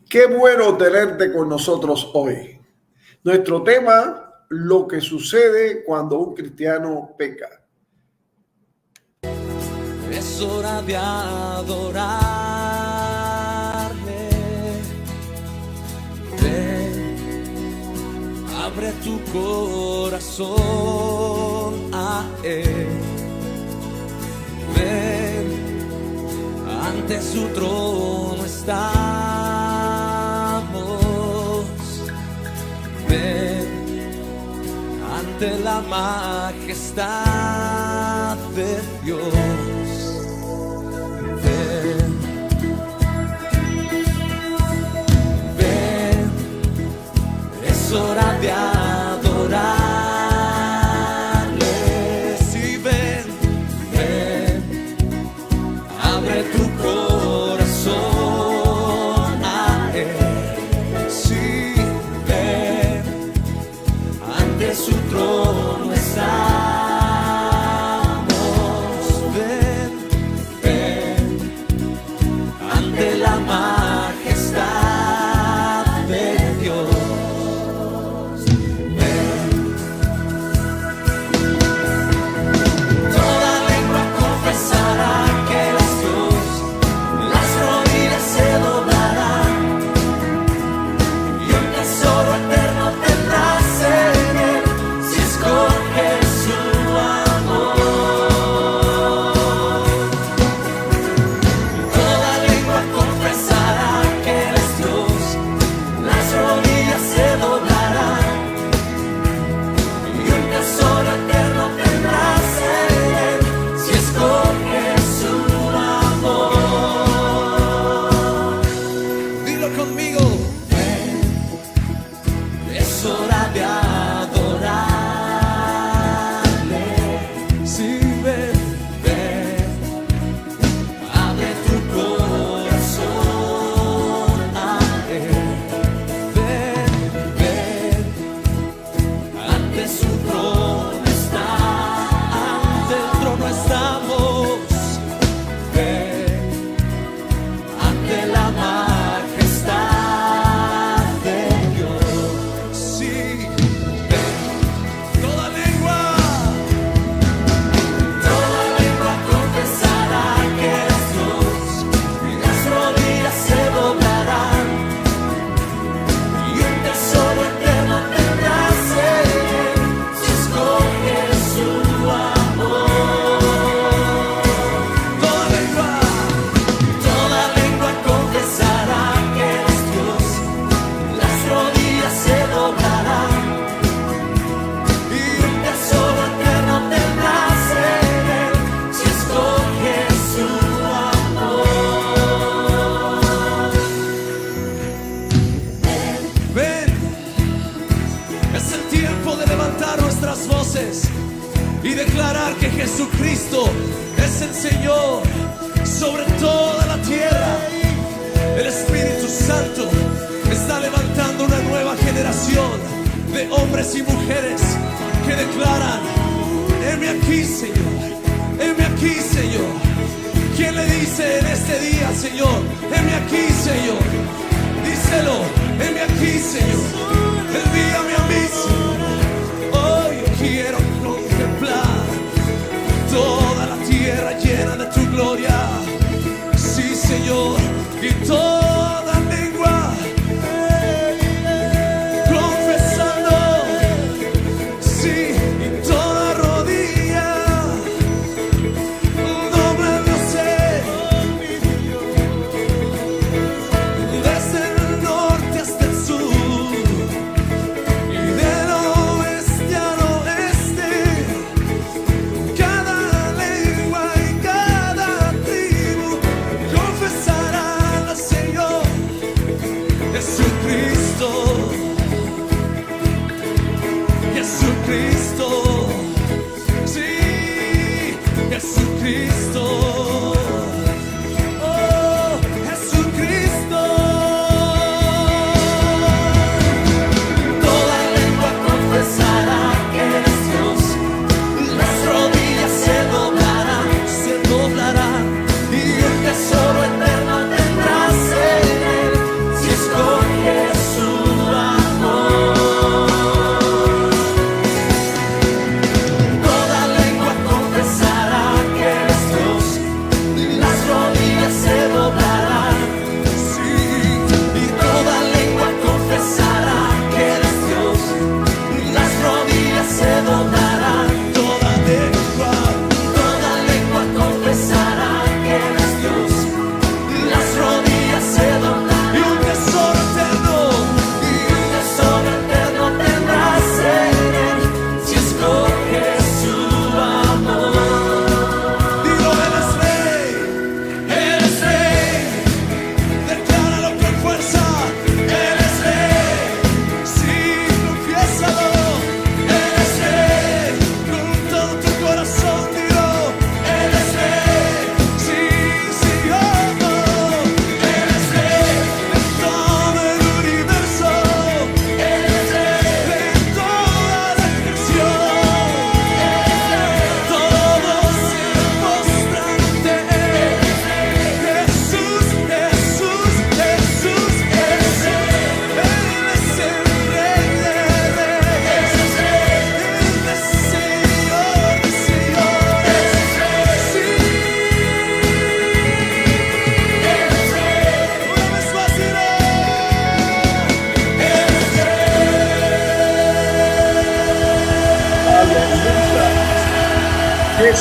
Qué bueno tenerte con nosotros hoy. Nuestro tema, lo que sucede cuando un cristiano peca. Es hora de adorarle. Ven, abre tu corazón a Él. Ven, ante su trono estamos. Ven, ante la majestad de Dios. Es hora de adorarle. Sí, ven, ven, abre tu corazón a Él. Sí, ven, ante su trono estamos. Ven, ven, ante la majestad de Dios. Y declarar que Jesucristo es el Señor sobre toda la tierra. El Espíritu Santo está levantando una nueva generación de hombres y mujeres que declaran: heme aquí, Señor, heme aquí, Señor. ¿Quién le dice en este día, Señor, heme aquí, Señor? Díselo: heme aquí, Señor, envíame a mí, Señor. Oh, yo quiero contemplar toda la tierra llena de tu gloria. Sí, Señor, y toda lengua confesando, sí, y toda rodilla doblándose, desde el norte hasta el sur y del oeste al oeste. Cada lengua y cada tribu confesarán al Señor Jesucristo, Jesucristo, sí, Jesucristo, oh, Jesucristo. Toda lengua confesará que eres Dios, las rodillas se doblarán, y un tesoro eterno tendrás en Él, si escoges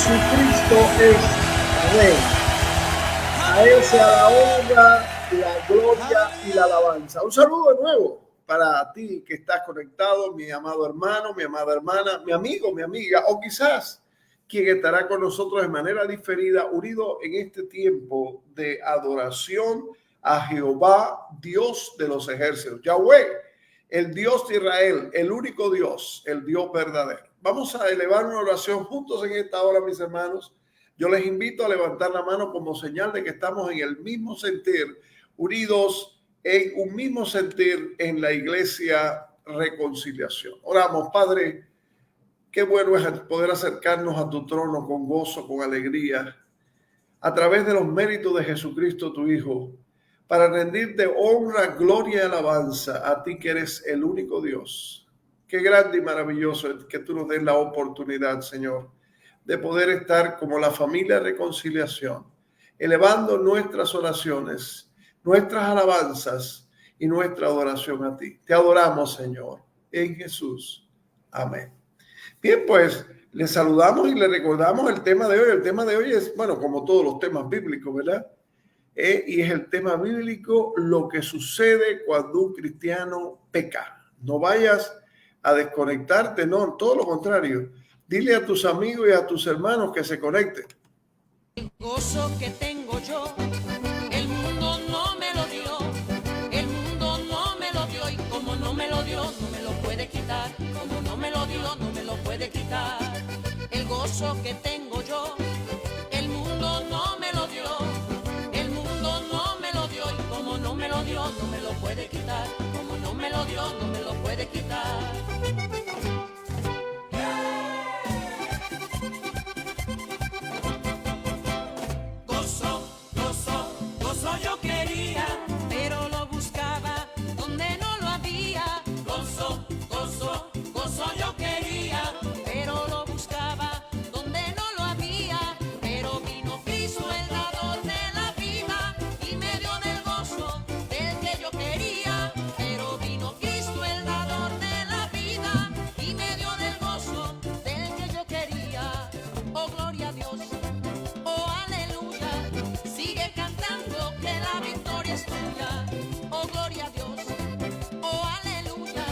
Jesucristo es Rey. A Él sea la honra, la gloria y la alabanza. Un saludo de nuevo para ti que estás conectado, mi amado hermano, mi amada hermana, mi amigo, mi amiga, o quizás quien estará con nosotros de manera diferida, unido en este tiempo de adoración a Jehová, Dios de los ejércitos, Yahweh, el Dios de Israel, el único Dios, el Dios verdadero. Vamos a elevar una oración juntos en esta hora, mis hermanos. Yo les invito a levantar la mano como señal de que estamos en el mismo sentir, unidos en un mismo sentir en la iglesia Reconciliación. Oramos, Padre. Qué bueno es poder acercarnos a tu trono con gozo, con alegría, a través de los méritos de Jesucristo, tu Hijo, para rendirte honra, gloria y alabanza a ti que eres el único Dios. Qué grande y maravilloso es que tú nos des la oportunidad, Señor, de poder estar como la familia Reconciliación, elevando nuestras oraciones, nuestras alabanzas y nuestra adoración a ti. Te adoramos, Señor, en Jesús. Amén. Bien, pues le saludamos y le recordamos el tema de hoy. El tema de hoy es, bueno, como todos los temas bíblicos, ¿verdad? Y es el tema bíblico, lo que sucede cuando un cristiano peca. No vayas a desconectarte, no, todo lo contrario. Dile a tus amigos y a tus hermanos que se conecten. El gozo que tengo yo, el mundo no me lo dio, el mundo no me lo dio y como no me lo dio, no me lo puede quitar, como no me lo dio, no me lo puede quitar. El gozo que tengo yo, el mundo no me lo dio, el mundo no me lo dio y como no me lo dio, no me lo puede quitar, como no me lo dio, no me lo puede quitar. Yo quería, pero lo buscaba donde no lo había. Gozo, gozo, gozo yo quería, pero lo buscaba donde no lo había. Pero vino Cristo, el dador de la vida, y me dio del gozo del que yo quería. Pero vino Cristo, el dador de la vida, y me dio del gozo del que yo quería. Oh, gloria a Dios. Oh, aleluya. Sigue cantando que la victoria es tuya. Oh, gloria a Dios. Oh, aleluya.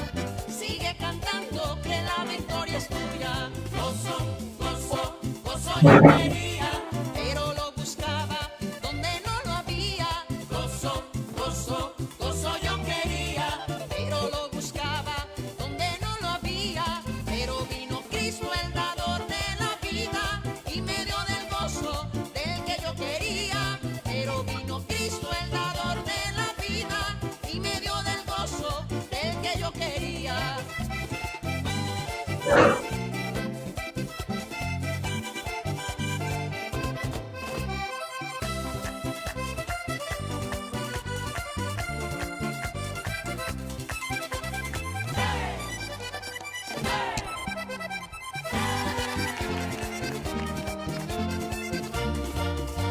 Sigue cantando que la victoria es tuya. Gozo, gozo, gozo yo quería, pero lo buscaba donde no lo había. Gozo, gozo, gozo yo quería, pero lo buscaba donde no lo había. Pero vino Cristo, el dador de la vida, y me dio del gozo del que yo quería. Pero vino Cristo, el dador de la vida, y me dio del gozo del que yo quería.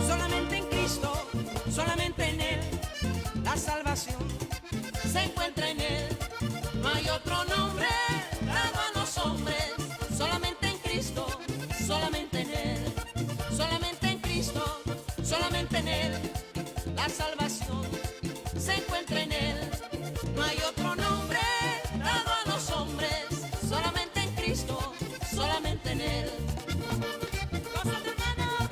Solamente en Cristo, solamente en Él, la salvación se encuentra en Él. No hay otro nombre dado a los hombres. Solamente en Cristo, solamente en Él. Solamente en Cristo, solamente en Él, la salvación se encuentra en Él. No hay otro nombre dado a los hombres. Solamente en Cristo, solamente en Él. Gózate, hermano.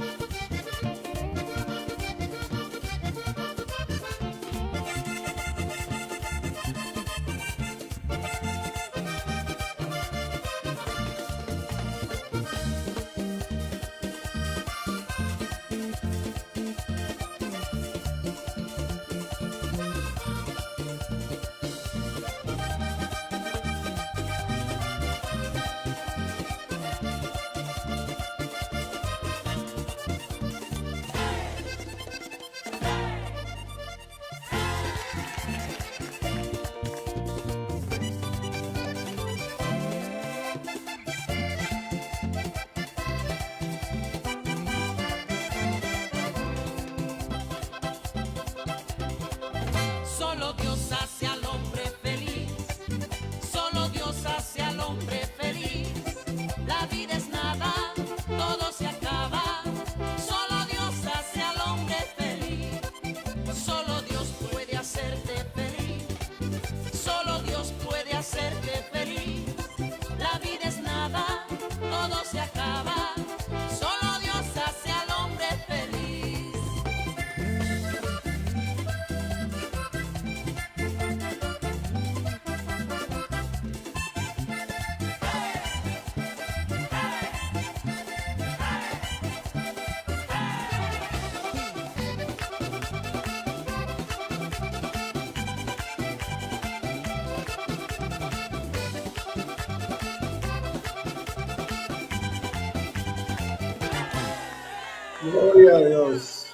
Gloria a Dios.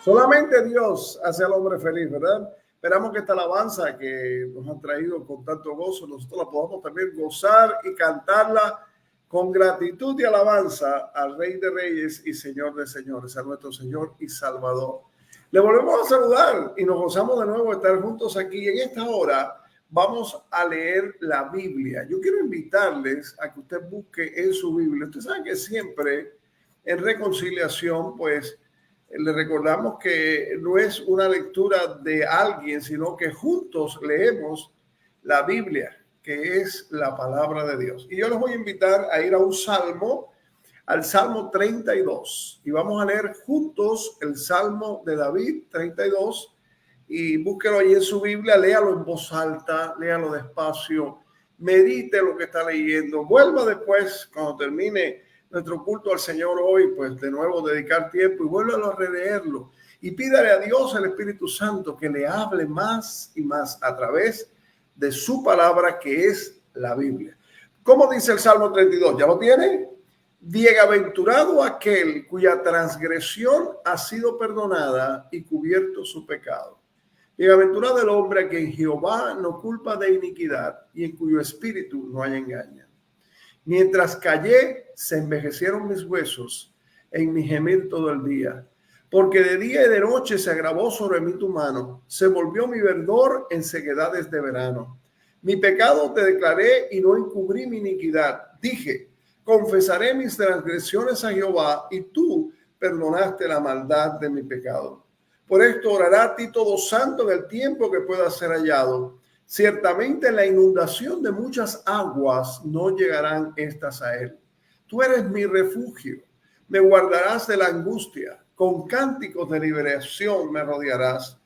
Solamente Dios hace al hombre feliz, ¿verdad? Esperamos que esta alabanza que nos han traído con tanto gozo, nosotros la podamos también gozar y cantarla con gratitud y alabanza al Rey de Reyes y Señor de Señores, a nuestro Señor y Salvador. Le volvemos a saludar y nos gozamos de nuevo de estar juntos aquí. En esta hora vamos a leer la Biblia. Yo quiero invitarles a que usted busque en su Biblia. Usted sabe que siempre en reconciliación, pues le recordamos que no es una lectura de alguien, sino que juntos leemos la Biblia, que es la palabra de Dios. Y yo les voy a invitar a ir a un salmo, al Salmo 32, y vamos a leer juntos el Salmo de David 32, y búsquelo ahí en su Biblia, léalo en voz alta, léalo despacio, medite lo que está leyendo, vuelva después, cuando termine nuestro culto al Señor hoy, pues de nuevo dedicar tiempo y vuélvalo a releerlo, y pídale a Dios, el Espíritu Santo, que le hable más y más a través de su palabra, que es la Biblia. ¿Cómo dice el Salmo 32? ¿Ya lo tiene? Bienaventurado aquel cuya transgresión ha sido perdonada y cubierto su pecado. Bienaventurado el hombre a quien Jehová no culpa de iniquidad y en cuyo espíritu no hay engaño. Mientras callé, se envejecieron mis huesos en mi gemir todo el día. Porque de día y de noche se agravó sobre mí tu mano. Se volvió mi verdor en sequedades de verano. Mi pecado te declaré y no encubrí mi iniquidad. Dije, confesaré mis transgresiones a Jehová y tú perdonaste la maldad de mi pecado. Por esto orará a ti todo santo en el tiempo que pueda ser hallado. Ciertamente en la inundación de muchas aguas no llegarán estas a él. Tú eres mi refugio, me guardarás de la angustia, con cánticos de liberación me rodearás.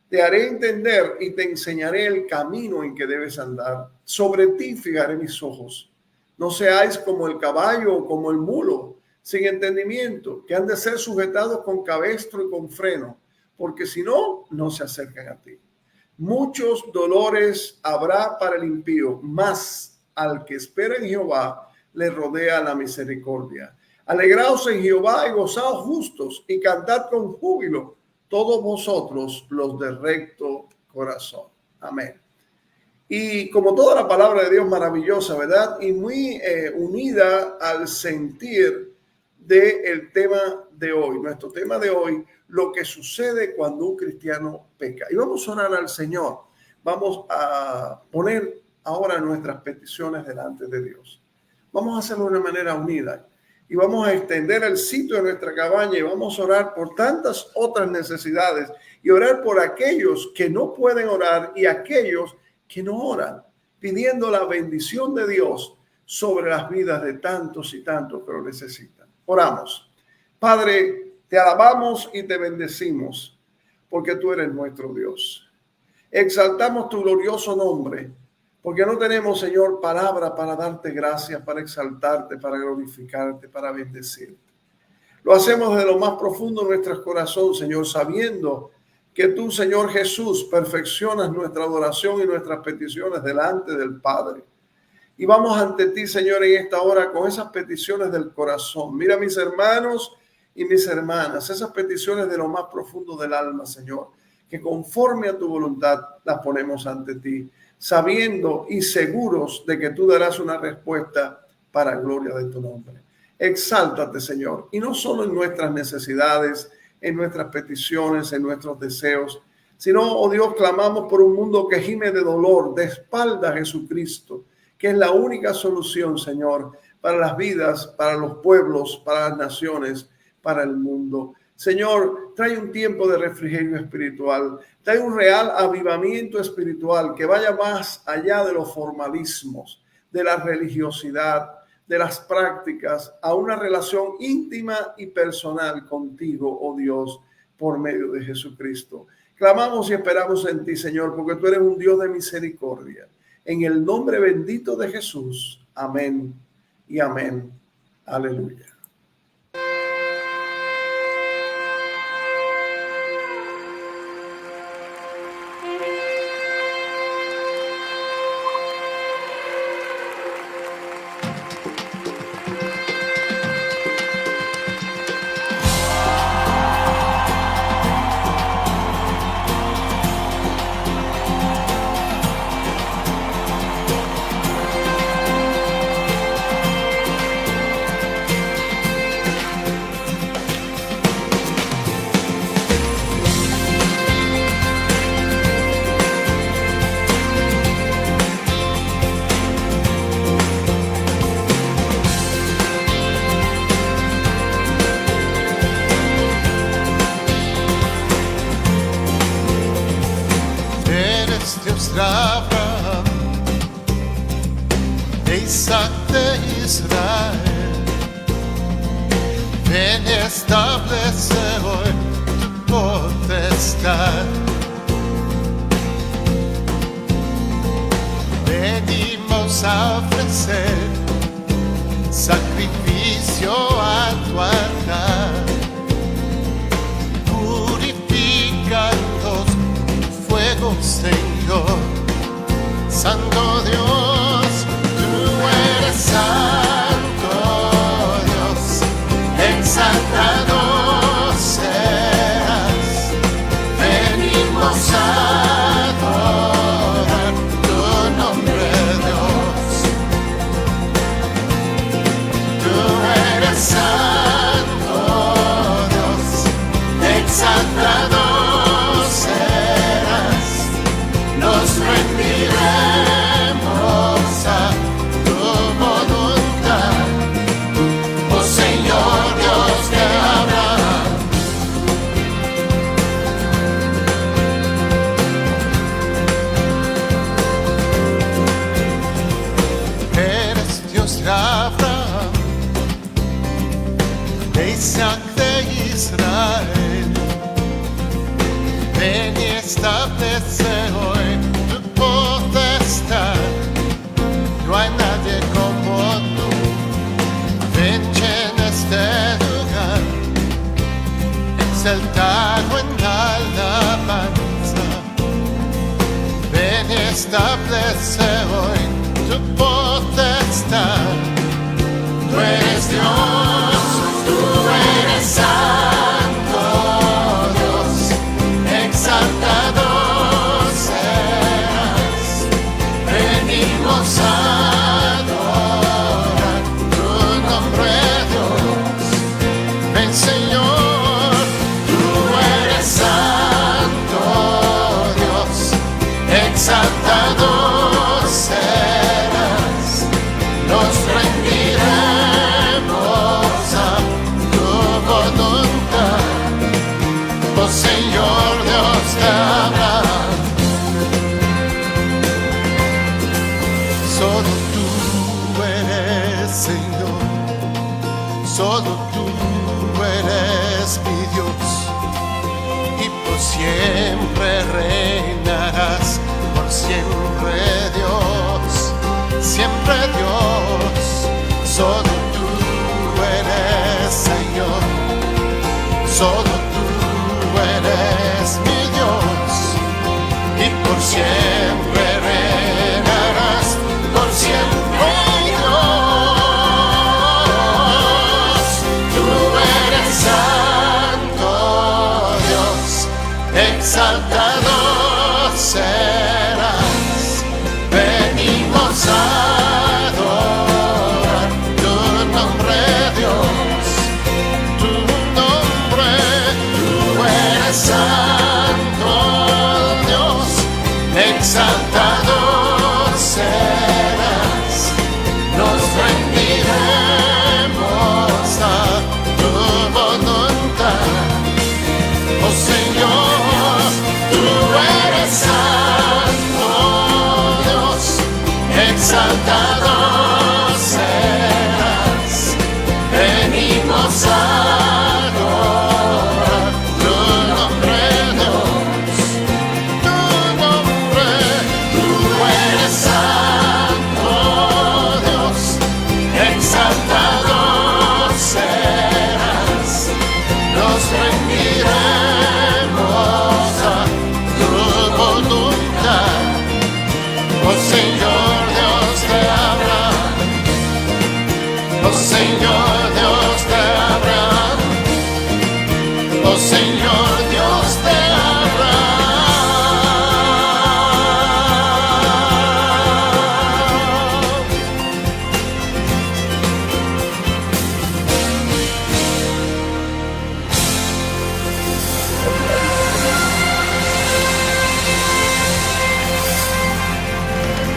Te haré entender y te enseñaré el camino en que debes andar. Sobre ti fijaré mis ojos. No seáis como el caballo o como el mulo, sin entendimiento, que han de ser sujetados con cabestro y con freno, porque si no, no se acercan a ti. Muchos dolores habrá para el impío, mas al que espera en Jehová le rodea la misericordia. Alegraos en Jehová y gozaos justos y cantad con júbilo todos vosotros los de recto corazón. Amén. Y como toda la palabra de Dios maravillosa, ¿verdad? Y muy unida al sentir del tema de hoy. Nuestro tema de hoy, lo que sucede cuando un cristiano peca. Y vamos a orar al Señor. Vamos a poner ahora nuestras peticiones delante de Dios. Vamos a hacerlo de una manera unida. Y vamos a extender el sitio de nuestra cabaña y vamos a orar por tantas otras necesidades y orar por aquellos que no pueden orar y aquellos que no oran, pidiendo la bendición de Dios sobre las vidas de tantos y tantos que lo necesitan. Oramos. Padre, te alabamos y te bendecimos porque tú eres nuestro Dios. Exaltamos tu glorioso nombre porque no tenemos, Señor, palabra para darte gracias, para exaltarte, para glorificarte, para bendecirte. Lo hacemos de lo más profundo de nuestro corazón, Señor, sabiendo que tú, Señor Jesús, perfeccionas nuestra adoración y nuestras peticiones delante del Padre. Y vamos ante ti, Señor, en esta hora con esas peticiones del corazón. Mira mis hermanos y mis hermanas, esas peticiones de lo más profundo del alma, Señor, que conforme a tu voluntad las ponemos ante ti, sabiendo y seguros de que tú darás una respuesta para gloria de tu nombre. Exáltate, Señor, y no solo en nuestras necesidades, en nuestras peticiones, en nuestros deseos, sino, oh Dios, clamamos por un mundo que gime de dolor, de espalda a Jesucristo, que es la única solución, Señor, para las vidas, para los pueblos, para las naciones, para el mundo. Señor, trae un tiempo de refrigerio espiritual, trae un real avivamiento espiritual que vaya más allá de los formalismos, de la religiosidad, de las prácticas, a una relación íntima y personal contigo, oh Dios, por medio de Jesucristo. Clamamos y esperamos en ti, Señor, porque tú eres un Dios de misericordia. En el nombre bendito de Jesús. Amén y amén. Aleluya. Dios de Abraham, de Isaac, de Israel. Ven y establece hoy tu potestad. Venimos a ofrecer sacrificio a tu altar. Purificados fuego, Señor. Santo Dios, tú eres santo Dios, exaltado serás. Venimos a adorar tu nombre, Dios. Tú eres santo Dios, exaltado serás. Nos rendiremos a tu voluntad, oh Señor Dios de Abraham. Eres Dios de Abraham, de Isaac, de Israel. Ven y establece hoy tu potestad. No hay nadie como tú. Ven, llena este lugar, exaltado en alabanza. Ven y establece hoy tu potestad. Tú eres Dios, tú eres santo Dios, exaltado serás. Venimos a adorar tu nombre, Dios. Ven, Señor, tú eres santo Dios, exaltado serás. Nos rendiremos a tu voluntad, oh Señor Dios de Abraham. Solo tú eres Señor, solo tú eres mi Dios, y por siempre reinarás, por siempre Dios, siempre Dios. Solo tú eres Señor, solo tú eres mi Dios, y por siempre reinarás, por siempre Dios. Tú eres santo Dios, exaltado serás. Venimos a adorar tu nombre, Dios. Tu nombre, tú eres santo Dios, exaltado serás. Nos rendiremos a tu voluntad, oh Señor. Tú eres santo Dios, exaltado serás. Venimos a adorar tu nombre, Dios. Tu nombre, tú eres santo Dios, exaltado serás. Nos rendiremos a tu voluntad, oh Señor Dios de Abraham, oh Señor Dios de Abraham, oh Señor Dios de Abraham.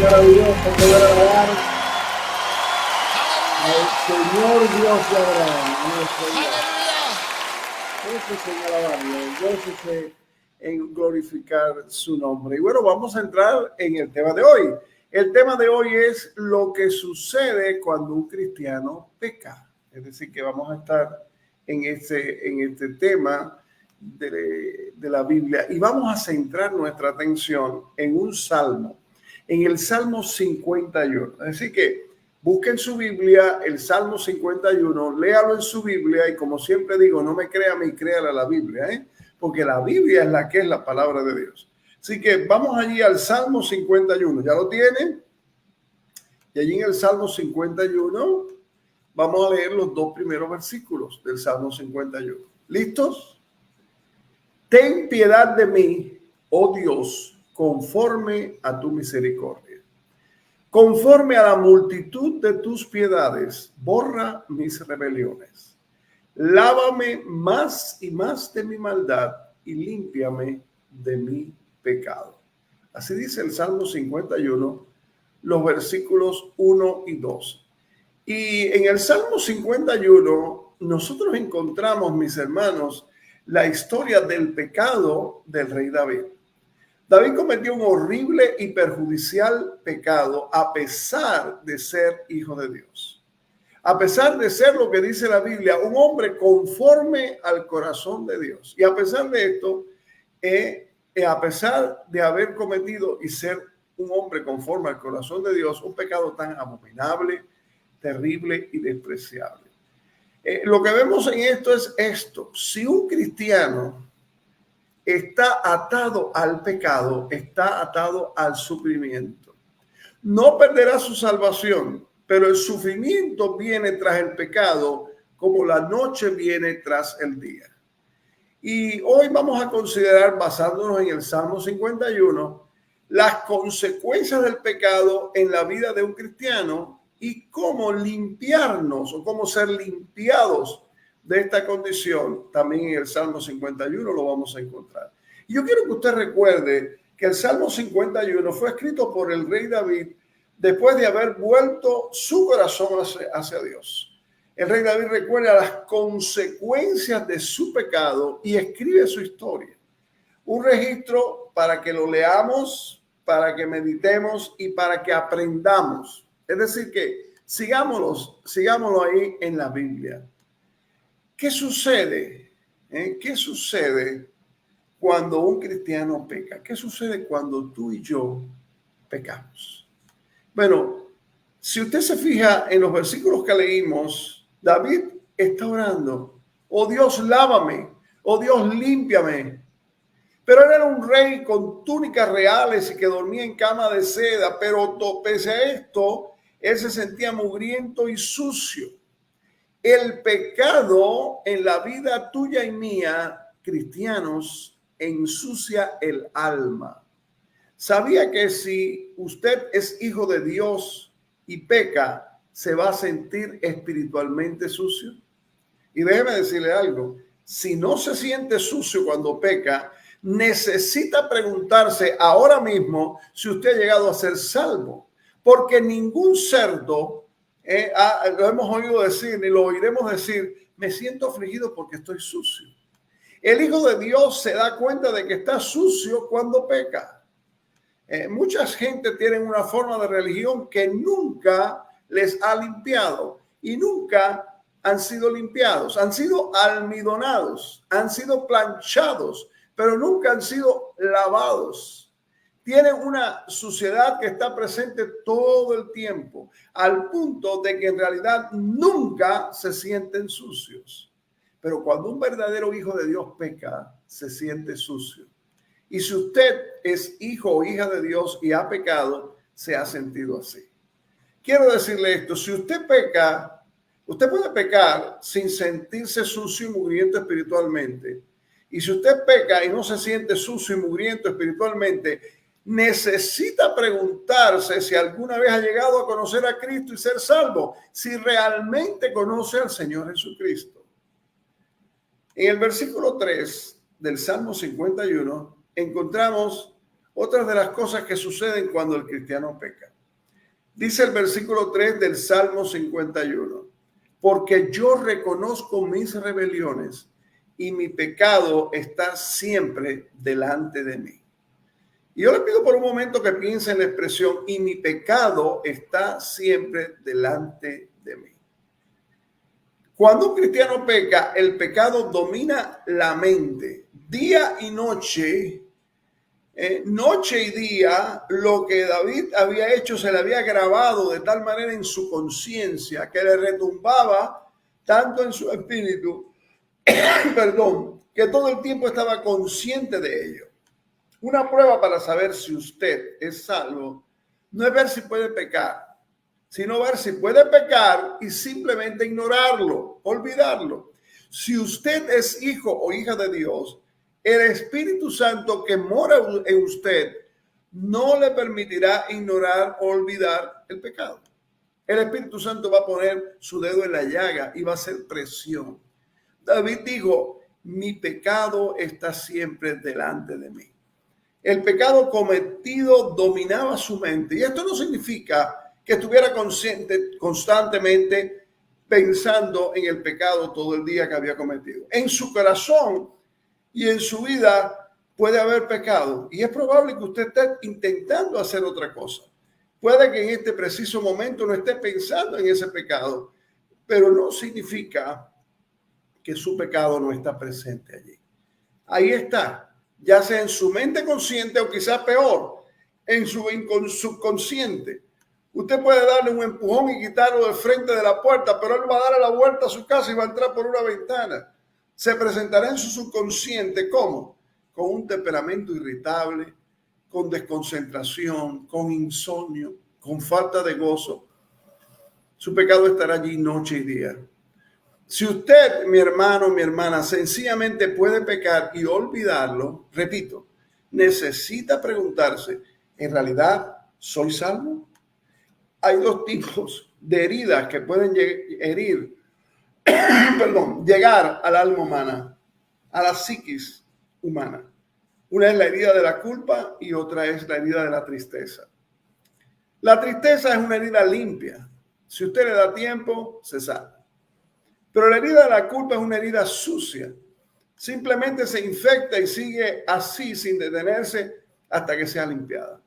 Maravilloso poder alabar al Señor Dios de Abraham, nuestro Dios. Gócese en alabarlo, gócese en glorificar su nombre. Y bueno, vamos a entrar en el tema de hoy. El tema de hoy es lo que sucede cuando un cristiano peca. Es decir, que vamos a estar en este tema de la Biblia y vamos a centrar nuestra atención en un salmo, en el Salmo 51. Así que busquen su Biblia, el Salmo 51, léalo en su Biblia y como siempre digo, no me crea a mí, créale a la Biblia, porque la Biblia es la que es la palabra de Dios. Así que vamos allí al Salmo 51. ¿Ya lo tienen? Y allí en el Salmo 51 vamos a leer los 2 primeros versículos del Salmo 51. ¿Listos? Ten piedad de mí, oh Dios, conforme a tu misericordia. Conforme a la multitud de tus piedades, borra mis rebeliones. Lávame más y más de mi maldad y límpiame de mi pecado. Así dice el Salmo 51, los versículos 1 y 2. Y en el Salmo 51 nosotros encontramos, mis hermanos, la historia del pecado del rey David. David cometió un horrible y perjudicial pecado a pesar de ser hijo de Dios. A pesar de ser lo que dice la Biblia, un hombre conforme al corazón de Dios. Y a pesar de esto, a pesar de haber cometido y ser un hombre conforme al corazón de Dios, un pecado tan abominable, terrible y despreciable. Lo que vemos en esto es esto. Si un cristiano está atado al pecado, está atado al sufrimiento, no perderá su salvación, pero el sufrimiento viene tras el pecado como la noche viene tras el día. Y hoy vamos a considerar, basándonos en el Salmo 51, las consecuencias del pecado en la vida de un cristiano y cómo limpiarnos o cómo ser limpiados de esta condición. También en el Salmo 51 lo vamos a encontrar. Y yo quiero que usted recuerde que el Salmo 51 fue escrito por el rey David después de haber vuelto su corazón hacia Dios. El rey David recuerda las consecuencias de su pecado y escribe su historia. Un registro para que lo leamos, para que meditemos y para que aprendamos. Es decir, que sigámoslo ahí en la Biblia. ¿Qué sucede? ¿Qué sucede cuando un cristiano peca? ¿Qué sucede cuando tú y yo pecamos? Bueno, si usted se fija en los versículos que leímos, David está orando, oh Dios, lávame, oh Dios, límpiame. Pero él era un rey con túnicas reales y que dormía en cama de seda, pero pese a esto, él se sentía mugriento y sucio. El pecado en la vida tuya y mía, cristianos, ensucia el alma. ¿Sabía que si usted es hijo de Dios y peca, se va a sentir espiritualmente sucio? Y déjeme decirle algo, si no se siente sucio cuando peca, necesita preguntarse ahora mismo si usted ha llegado a ser salvo, porque ningún cerdo, lo hemos oído decir ni lo oiremos decir, me siento afligido porque estoy sucio. El Hijo de Dios se da cuenta de que está sucio cuando peca. Mucha gente tiene una forma de religión que nunca les ha limpiado y nunca han sido limpiados, han sido almidonados, han sido planchados, pero nunca han sido lavados. Tienen una suciedad que está presente todo el tiempo, al punto de que en realidad nunca se sienten sucios. Pero cuando un verdadero hijo de Dios peca, se siente sucio. Y si usted es hijo o hija de Dios y ha pecado, se ha sentido así. Quiero decirle esto, si usted peca, usted puede pecar sin sentirse sucio y mugriento espiritualmente. Y si usted peca y no se siente sucio y mugriento espiritualmente, necesita preguntarse si alguna vez ha llegado a conocer a Cristo y ser salvo, si realmente conoce al Señor Jesucristo. En el versículo 3 del Salmo 51 encontramos otras de las cosas que suceden cuando el cristiano peca. Dice el versículo 3 del Salmo 51, porque yo reconozco mis rebeliones y mi pecado está siempre delante de mí. Y yo le pido por un momento que piense en la expresión, y mi pecado está siempre delante de mí. Cuando un cristiano peca, el pecado domina la mente. Día y noche, noche y día, lo que David había hecho se le había grabado de tal manera en su conciencia que le retumbaba tanto en su espíritu, perdón, que todo el tiempo estaba consciente de ello. Una prueba para saber si usted es salvo no es ver si puede pecar, sino ver si puede pecar y simplemente ignorarlo, olvidarlo. Si usted es hijo o hija de Dios, el Espíritu Santo que mora en usted no le permitirá ignorar o olvidar el pecado. El Espíritu Santo va a poner su dedo en la llaga y va a hacer presión. David dijo, mi pecado está siempre delante de mí. El pecado cometido dominaba su mente. Y esto no significa que estuviera constantemente pensando en el pecado todo el día que había cometido. En su corazón y en su vida puede haber pecado. Y es probable que usted esté intentando hacer otra cosa. Puede que en este preciso momento no esté pensando en ese pecado, pero no significa que su pecado no está presente allí. Ahí está. Ya sea en su mente consciente o quizás peor, en su subconsciente. Usted puede darle un empujón y quitarlo de frente de la puerta, pero él va a dar la vuelta a su casa y va a entrar por una ventana. Se presentará en su subconsciente, ¿cómo? Con un temperamento irritable, con desconcentración, con insomnio, con falta de gozo. Su pecado estará allí noche y día. Si usted, mi hermano, mi hermana, sencillamente puede pecar y olvidarlo, repito, necesita preguntarse, ¿en realidad soy salvo? Hay dos tipos de heridas que pueden llegar al alma humana, a la psiquis humana. Una es la herida de la culpa y otra es la herida de la tristeza. La tristeza es una herida limpia. Si usted le da tiempo, se sana. Pero la herida de la culpa es una herida sucia. Simplemente se infecta y sigue así sin detenerse hasta que sea limpiada.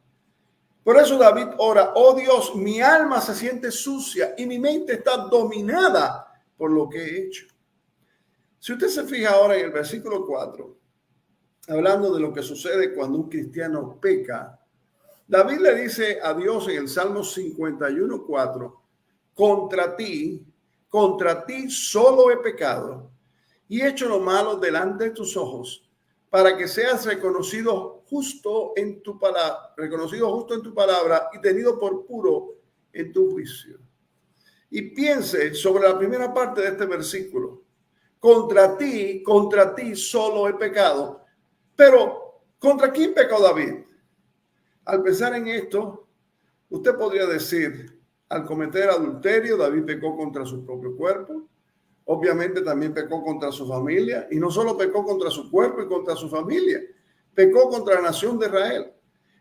Por eso David ora, oh Dios, mi alma se siente sucia y mi mente está dominada por lo que he hecho. Si usted se fija ahora en el versículo 4, hablando de lo que sucede cuando un cristiano peca, David le dice a Dios en el Salmo 51:4, contra ti solo he pecado y he hecho lo malo delante de tus ojos, para que seas reconocido justo en tu palabra y tenido por puro en tu juicio. Y piense sobre la primera parte de este versículo. Contra ti solo he pecado. Pero, ¿contra quién pecó David? Al pensar en esto, usted podría decir, al cometer adulterio, David pecó contra su propio cuerpo. Obviamente también pecó contra su familia. Y no solo pecó contra su cuerpo y contra su familia, pecó contra la nación de Israel.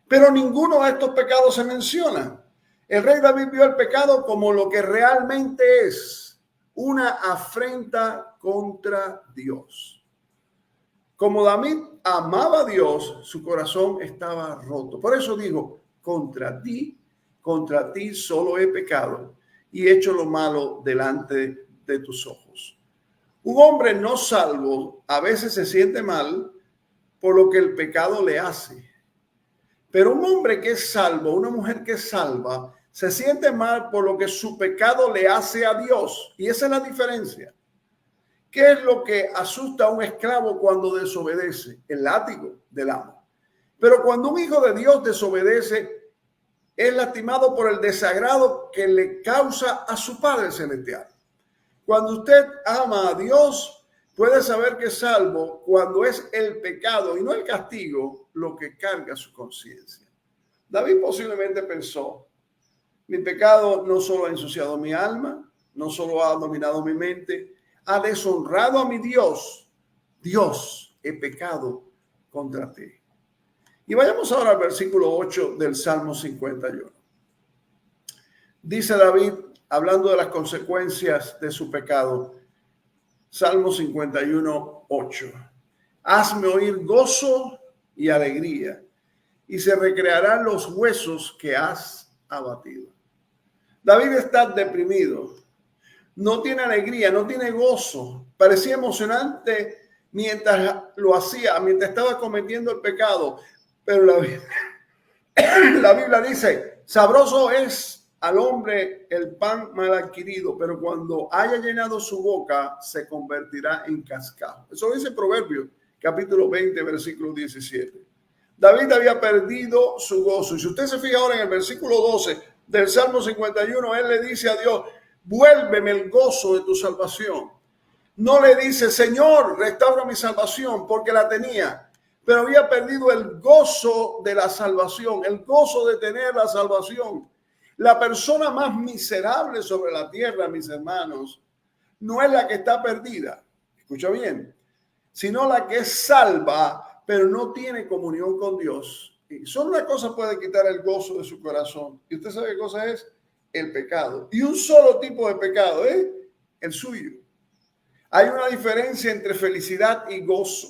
Pero ninguno de estos pecados se menciona. El rey David vio el pecado como lo que realmente es, una afrenta contra Dios. Como David amaba a Dios, su corazón estaba roto. Por eso digo, contra ti solo he pecado y he hecho lo malo delante de tus ojos. Un hombre no salvo a veces se siente mal por lo que el pecado le hace. Pero un hombre que es salvo, una mujer que es salva, se siente mal por lo que su pecado le hace a Dios. Y esa es la diferencia. ¿Qué es lo que asusta a un esclavo cuando desobedece? El látigo del amo. Pero cuando un hijo de Dios desobedece, es lastimado por el desagrado que le causa a su Padre Celestial. Cuando usted ama a Dios, puede saber que es salvo cuando es el pecado y no el castigo lo que carga su conciencia. David posiblemente pensó, mi pecado no solo ha ensuciado mi alma, no solo ha dominado mi mente, ha deshonrado a mi Dios. Dios, he pecado contra ti. Y vayamos ahora al versículo 8 del Salmo 51. Dice David, hablando de las consecuencias de su pecado, Salmo 51, 8. Hazme oír gozo y alegría, y se recrearán los huesos que has abatido. David está deprimido, no tiene alegría, no tiene gozo. Parecía emocionante mientras lo hacía, mientras estaba cometiendo el pecado. Pero la Biblia dice, sabroso es al hombre el pan mal adquirido, pero cuando haya llenado su boca, se convertirá en cascado. Eso dice Proverbios, capítulo 20, versículo 17. David había perdido su gozo. Y si usted se fija ahora en el versículo 12 del Salmo 51, él le dice a Dios, vuélveme el gozo de tu salvación. No le dice, Señor, restaura mi salvación, porque la tenía, pero había perdido el gozo de la salvación, el gozo de tener la salvación. La persona más miserable sobre la tierra, mis hermanos, no es la que está perdida, escucha bien, sino la que es salva, pero no tiene comunión con Dios. Y solo una cosa puede quitar el gozo de su corazón. ¿Y usted sabe qué cosa es? El pecado. Y un solo tipo de pecado, el suyo. Hay una diferencia entre felicidad y gozo.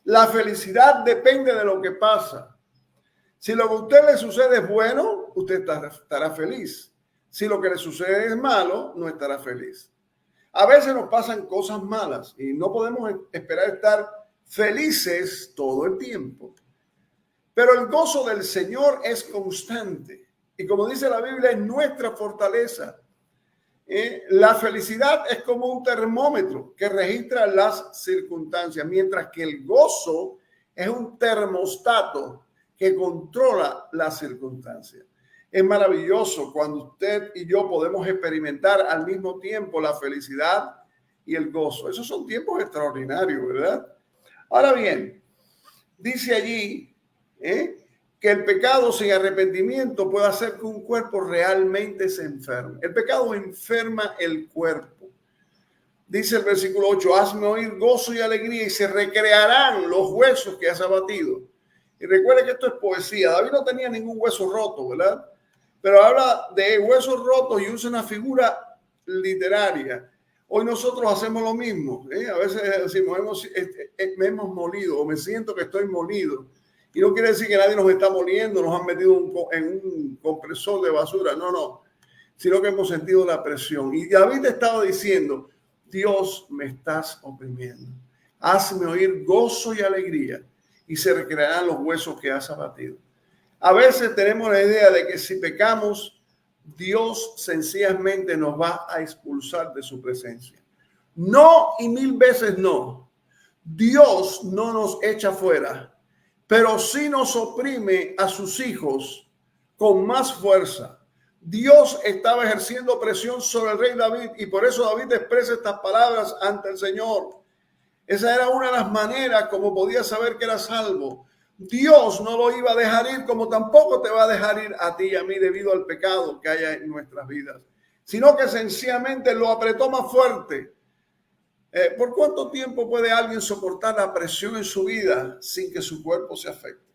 La felicidad depende de lo que pasa. Si lo que a usted le sucede es bueno, usted estará feliz. Si lo que le sucede es malo, no estará feliz. A veces nos pasan cosas malas y no podemos esperar estar felices todo el tiempo. Pero el gozo del Señor es constante. Y como dice la Biblia, es nuestra fortaleza. La felicidad es como un termómetro que registra las circunstancias, mientras que el gozo es un termostato que controla las circunstancias. Es maravilloso cuando usted y yo podemos experimentar al mismo tiempo la felicidad y el gozo. Esos son tiempos extraordinarios, ¿verdad? Ahora bien, dice allí que el pecado sin arrepentimiento puede hacer que un cuerpo realmente se enferme. El pecado enferma el cuerpo. Dice el versículo 8, hazme oír gozo y alegría y se recrearán los huesos que has abatido. Y recuerde que esto es poesía. David no tenía ningún hueso roto, ¿verdad? Pero habla de huesos rotos y usa una figura literaria. Hoy nosotros hacemos lo mismo. A veces decimos, me hemos molido o me siento que estoy molido. Y no quiere decir que nadie nos está moliendo, nos han metido en un compresor de basura. No. Sino que hemos sentido la presión. Y David estaba diciendo, Dios, me estás oprimiendo. Hazme oír gozo y alegría y se recrearán los huesos que has abatido. A veces tenemos la idea de que si pecamos, Dios sencillamente nos va a expulsar de su presencia. No, y 1000 veces no. Dios no nos echa fuera, pero sí nos oprime a sus hijos con más fuerza. Dios estaba ejerciendo presión sobre el rey David y por eso David expresa estas palabras ante el Señor. Esa era una de las maneras como podía saber que era salvo. Dios no lo iba a dejar ir, como tampoco te va a dejar ir a ti y a mí debido al pecado que haya en nuestras vidas, sino que sencillamente lo apretó más fuerte. ¿Por cuánto tiempo puede alguien soportar la presión en su vida sin que su cuerpo se afecte?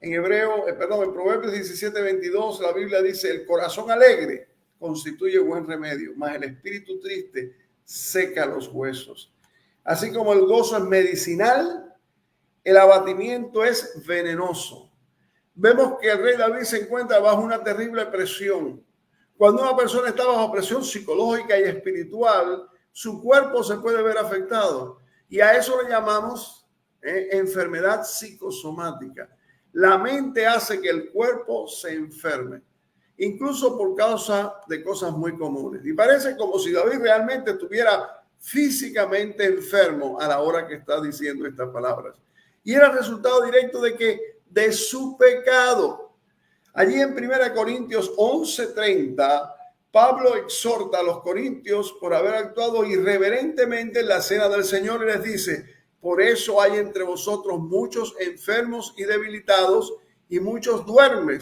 En Proverbios 17:22, la Biblia dice, el corazón alegre constituye buen remedio, mas el espíritu triste seca los huesos. Así como el gozo es medicinal, el abatimiento es venenoso. Vemos que el rey David se encuentra bajo una terrible presión. Cuando una persona está bajo presión psicológica y espiritual, su cuerpo se puede ver afectado. Y a eso le llamamos enfermedad psicosomática. La mente hace que el cuerpo se enferme, incluso por causa de cosas muy comunes. Y parece como si David realmente estuviera físicamente enfermo a la hora que está diciendo estas palabras. Y era el resultado directo de su pecado. Allí en 1 Corintios 11:30, Pablo exhorta a los corintios por haber actuado irreverentemente en la cena del Señor y les dice, por eso hay entre vosotros muchos enfermos y debilitados y muchos duermen,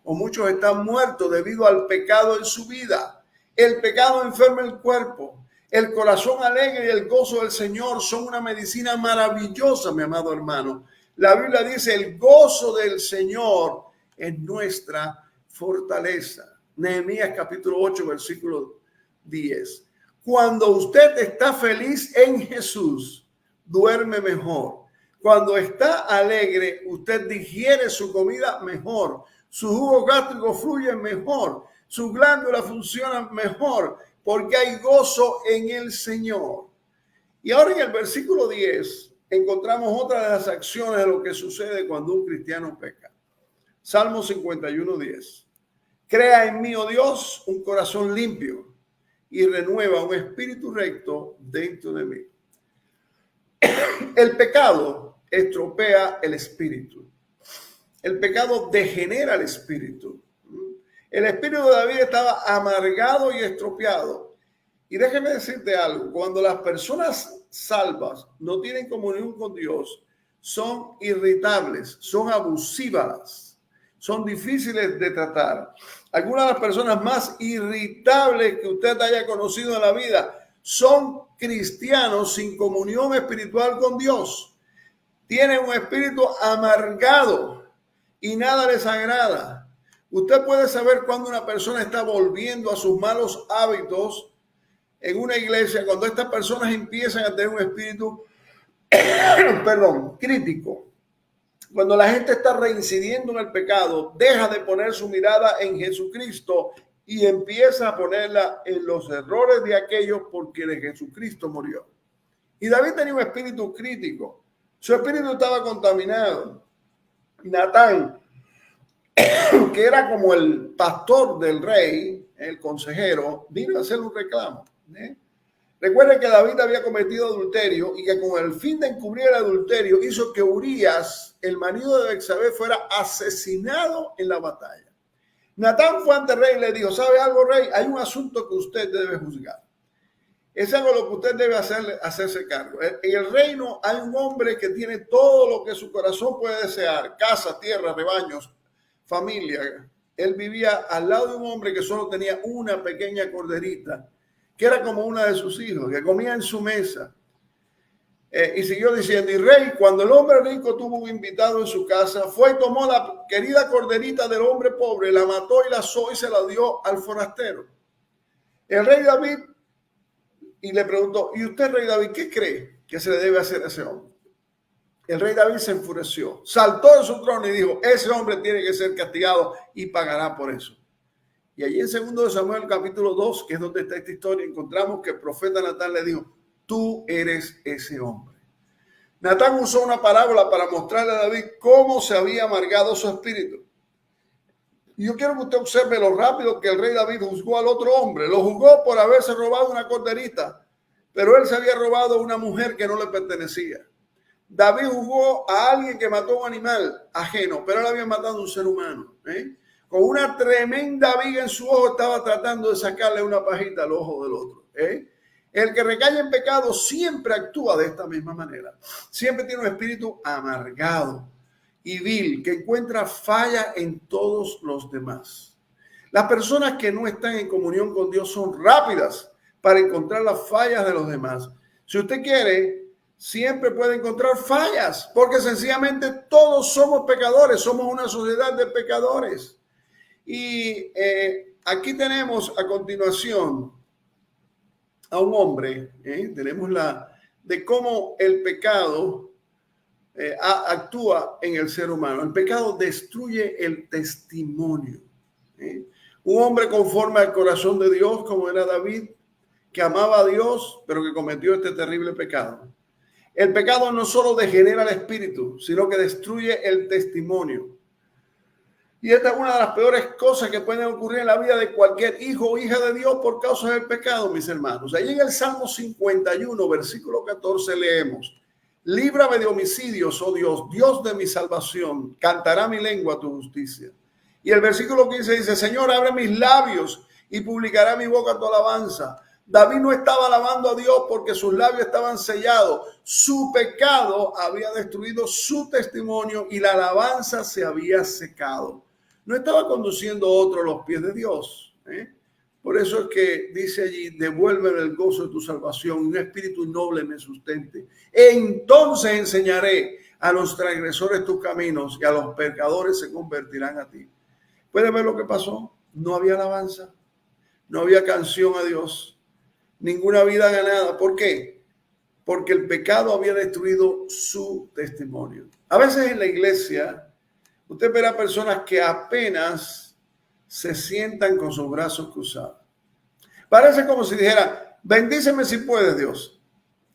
o muchos están muertos debido al pecado en su vida. El pecado enferma el cuerpo. El corazón alegre y el gozo del Señor son una medicina maravillosa, mi amado hermano. La Biblia dice, el gozo del Señor es nuestra fortaleza. Nehemías capítulo 8, versículo 10. Cuando usted está feliz en Jesús, duerme mejor. Cuando está alegre, usted digiere su comida mejor. Sus jugos gástricos fluyen mejor. Sus glándulas funcionan mejor porque hay gozo en el Señor. Y ahora en el versículo 10 encontramos otra de las acciones de lo que sucede cuando un cristiano peca. Salmo 51:10. Crea en mí, oh Dios, un corazón limpio y renueva un espíritu recto dentro de mí. El pecado estropea el espíritu. El pecado degenera el espíritu. El espíritu de David estaba amargado y estropeado. Y déjeme decirte algo, cuando las personas salvas no tienen comunión con Dios, son irritables, son abusivas, son difíciles de tratar. Algunas de las personas más irritables que usted haya conocido en la vida son cristianos sin comunión espiritual con Dios. Tienen un espíritu amargado y nada les agrada. Usted puede saber cuando una persona está volviendo a sus malos hábitos en una iglesia, cuando estas personas empiezan a tener un espíritu crítico. Cuando la gente está reincidiendo en el pecado, deja de poner su mirada en Jesucristo y empieza a ponerla en los errores de aquellos por quienes Jesucristo murió. Y David tenía un espíritu crítico. Su espíritu estaba contaminado. Natán, que era como el pastor del rey, el consejero, vino a hacer un reclamo. Recuerden que David había cometido adulterio y que con el fin de encubrir el adulterio hizo que Urías, el marido de Betsabé, fuera asesinado en la batalla. Natán fue ante el rey y le dijo: ¿sabe algo, rey? Hay un asunto que usted debe juzgar. Es algo lo que usted debe hacerse cargo. En el reino hay un hombre que tiene todo lo que su corazón puede desear: casa, tierra, rebaños, familia. Él vivía al lado de un hombre que solo tenía una pequeña corderita, que era como una de sus hijos, que comía en su mesa. Y siguió diciendo: y rey, cuando el hombre rico tuvo un invitado en su casa, fue y tomó la querida corderita del hombre pobre, la mató y la asó y se la dio al forastero. El rey David, y le preguntó: ¿y usted, rey David, qué cree que se le debe hacer a ese hombre? El rey David se enfureció, saltó de su trono y dijo: ese hombre tiene que ser castigado y pagará por eso. Y allí en 2 Samuel capítulo 2, que es donde está esta historia, encontramos que el profeta Natán le dijo: tú eres ese hombre. Natán usó una parábola para mostrarle a David cómo se había amargado su espíritu. Y yo quiero que usted observe lo rápido que el rey David juzgó al otro hombre. Lo juzgó por haberse robado una corderita, pero él se había robado una mujer que no le pertenecía. David juzgó a alguien que mató a un animal ajeno, pero él había matado a un ser humano. Con una tremenda viga en su ojo estaba tratando de sacarle una pajita al ojo del otro. El que recae en pecado siempre actúa de esta misma manera. Siempre tiene un espíritu amargado y vil que encuentra falla en todos los demás. Las personas que no están en comunión con Dios son rápidas para encontrar las fallas de los demás. Si usted quiere, siempre puede encontrar fallas, porque sencillamente todos somos pecadores, somos una sociedad de pecadores. Y aquí tenemos a continuación a un hombre, tenemos de cómo el pecado actúa en el ser humano. El pecado destruye el testimonio. Un hombre conforme al corazón de Dios, como era David, que amaba a Dios, pero que cometió este terrible pecado. El pecado no solo degenera el espíritu, sino que destruye el testimonio. Y esta es una de las peores cosas que pueden ocurrir en la vida de cualquier hijo o hija de Dios por causa del pecado, mis hermanos. Allí en el Salmo 51, versículo 14, leemos: líbrame de homicidios, oh Dios, Dios de mi salvación, cantará mi lengua tu justicia. Y el versículo 15 dice: Señor, abre mis labios y publicará mi boca tu alabanza. David no estaba alabando a Dios porque sus labios estaban sellados. Su pecado había destruido su testimonio y la alabanza se había secado. No estaba conduciendo a otro a los pies de Dios. Por eso es que dice allí: devuélveme el gozo de tu salvación, un espíritu noble me sustente. Entonces enseñaré a los transgresores tus caminos y a los pecadores se convertirán a ti. ¿Puede ver lo que pasó? No había alabanza, no había canción a Dios. ninguna vida ganada. ¿Por qué? Porque el pecado había destruido su testimonio. A veces en la iglesia usted verá personas que apenas se sientan con sus brazos cruzados. Parece como si dijera, bendíceme si puedes, Dios.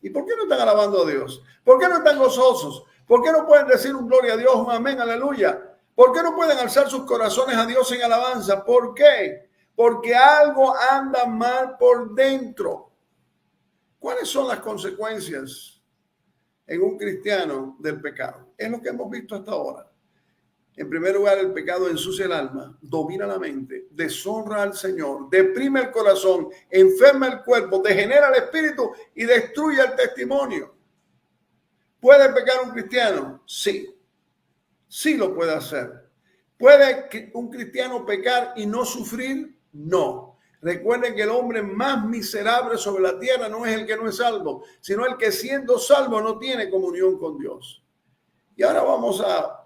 ¿Y por qué no están alabando a Dios? ¿Por qué no están gozosos? ¿Por qué no pueden decir un gloria a Dios, un amén, aleluya? ¿Por qué no pueden alzar sus corazones a Dios en alabanza? ¿Por qué? Porque algo anda mal por dentro. ¿Cuáles son las consecuencias en un cristiano del pecado? Es lo que hemos visto hasta ahora. En primer lugar, el pecado ensucia el alma, domina la mente, deshonra al Señor, deprime el corazón, enferma el cuerpo, degenera el espíritu y destruye el testimonio. ¿Puede pecar un cristiano? Sí. Sí lo puede hacer. ¿Puede un cristiano pecar y no sufrir? No. Recuerden que el hombre más miserable sobre la tierra no es el que no es salvo, sino el que siendo salvo no tiene comunión con Dios. Y ahora vamos a